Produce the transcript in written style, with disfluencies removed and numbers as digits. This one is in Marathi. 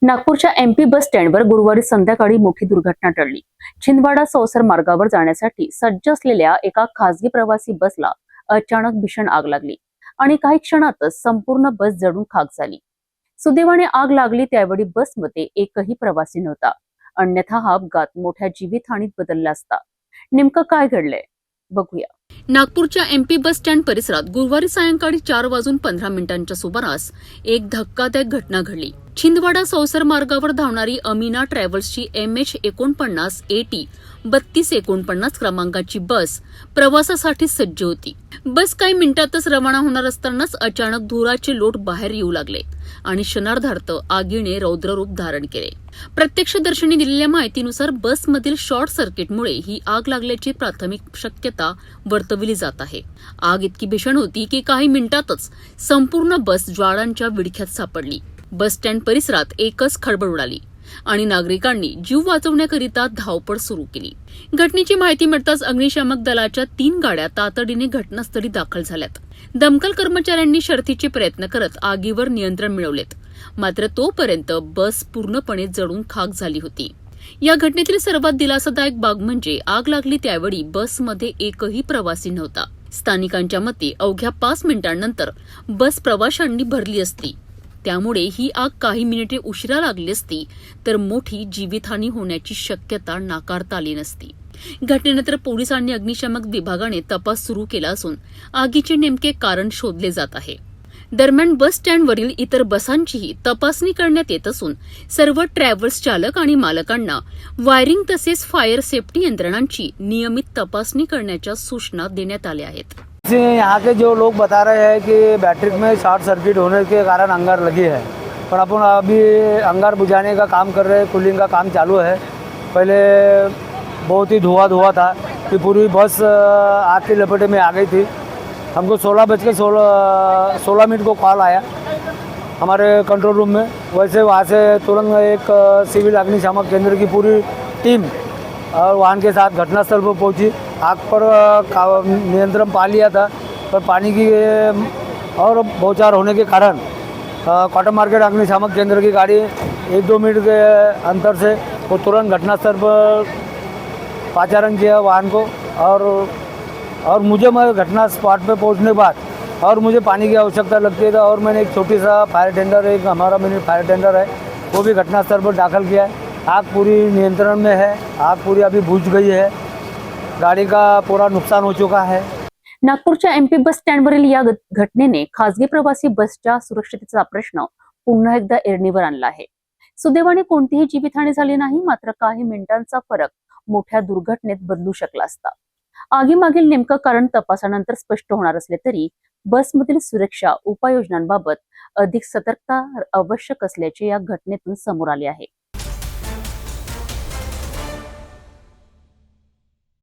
नागपूरच्या एमपी बस स्टँडवर गुरुवारी संध्याकाळी मोठी दुर्घटना टळली। छिंदवाडा सौसर मार्गावर जाण्यासाठी सज्ज असलेल्या एका खासगी प्रवासी बसला अचानक भीषण आग लागली आणि काही क्षणातच संपूर्ण बस जळून खाक झाली। सुदैवाने आग लागली त्यावेळी बसमध्ये एकही प्रवासी नव्हता, अन्यथा हा अपघात मोठ्या जीवितहानीत बदलला असता। नेमकं काय घडलंय बघूया। नागपूरच्या एमपी बस स्टँड परिसरात गुरुवारी सायंकाळी 4:15 सुमारास एक धक्कादायक घटना घडली। छिंदवाडा सौसर मार्गावर धावणारी अमीना ट्रॅव्हल्सची MH49 AT 3249 क्रमांकाची बस प्रवासासाठी सज्ज होती। बस काही मिनिटातच रवाना होणार असतानाच अचानक धुराचे लोट बाहेर येऊ लागले आणि क्षणार्धात आगीने रौद्ररूप धारण केले। प्रत्यक्षदर्शींनी दिलेल्या माहितीनुसार बसमधील शॉर्ट सर्किटमुळे ही आग लागल्याची प्राथमिक शक्यता वर्तवली जात आहे। आग इतकी भीषण होती की काही मिनिटातच संपूर्ण बस ज्वाळांच्या विळख्यात सापडली। बस स्टँड परिसरात एकच खळबळ उडाली आणि नागरिकांनी जीव वाचवण्याकरिता धावपळ सुरू केली। घटनेची माहिती मिळताच अग्निशामक दलाच्या 3 गाड्या तातडीने घटनास्थळी दाखल झाल्यात। दमकल कर्मचाऱ्यांनी शर्थीचे प्रयत्न करत आगीवर नियंत्रण मिळवलेत, मात्र तोपर्यंत बस पूर्णपणे जळून खाक झाली होती। या घटनेतील सर्वात दिलासादायक बाब म्हणजे आग लागली त्यावेळी बसमध्ये एकही प्रवासी नव्हता। स्थानिकांच्या मते अवघ्या 5 मिनिटांनंतर बस प्रवाशांनी भरली असती, त्यामुळे ही आग काही मिनिटे उशिरा लागली असती तर मोठी जीवितहानी होण्याची शक्यता नाकारता आली नसती। घटनेनंतर पोलीस आणि अग्निशामक विभागाने तपास सुरू केला असून आगीचे नेमके कारण शोधले जात आहे। दरम्यान बस स्टँडवरील इतर बसांचीही तपासणी करण्यात येत असून सर्व ट्रॅव्हल्स चालक आणि मालकांना वायरिंग तसेच फायर सेफ्टी यंत्रणांची नियमित तपासणी करण्याच्या सूचना देण्यात आल्या आहेत। यहाँ के जो लोग बता रहे हैं कि बैटरी में शॉर्ट सर्किट होने के कारण अंगार लगी है, पर अपन अभी अंगार बुझाने का काम कर रहे हैं, कूलिंग का काम चालू है। पहले बहुत ही धुआं था कि पूरी बस आग की लपेटे में आ गई थी। हमको 16:16 को कॉल आया हमारे कंट्रोल रूम में। वैसे वहाँ से तुरंत एक सिविल अग्निशामक केंद्र की पूरी टीम और वाहन के साथ घटनास्थल पर पहुंची। आग पर नियंत्रण पा लिया था, पर पानी की और बौछार होने के कारण कॉटन मार्केट अग्निशामक केंद्र की गाड़ी 1-2 मिनट के अंतर से वो तुरंत घटनास्थल पर पाचारण किया वाहन को। और मुझे मैं घटना स्पॉट पे पहुंचने के बाद और मुझे पानी की आवश्यकता लगती है, और मैंने एक छोटी सा फायर टेंडर, एक हमारा मिनी फायर टेंडर है, वो भी घटनास्थल पर दाखिल किया है। आग पूरी नियंत्रण में है, आग पूरी अभी बुझ गई है, गाड़ी का पूरा नुकसान हो चुका है। नागपूरच्या एमपी बस स्टँडवरील या घटनेने खासगी प्रवासी बसच्या सुरक्षिततेचा प्रश्न पुन्हा एकदा ऐरणीवर आणला आहे। सुदैवाने कोणतीही जीवितहानी झाली नाही, मात्र काही मिनिटांचा फरक मोठ्या दुर्घटनेत बदलू शकला असता। आगीमागील नेमकं कारण तपासानंतर स्पष्ट होणार असले तरी बसमधील सुरक्षा उपाययोजनांबाबत अधिक सतर्कता आवश्यक असल्याचे या घटनेतून समोर आले आहे।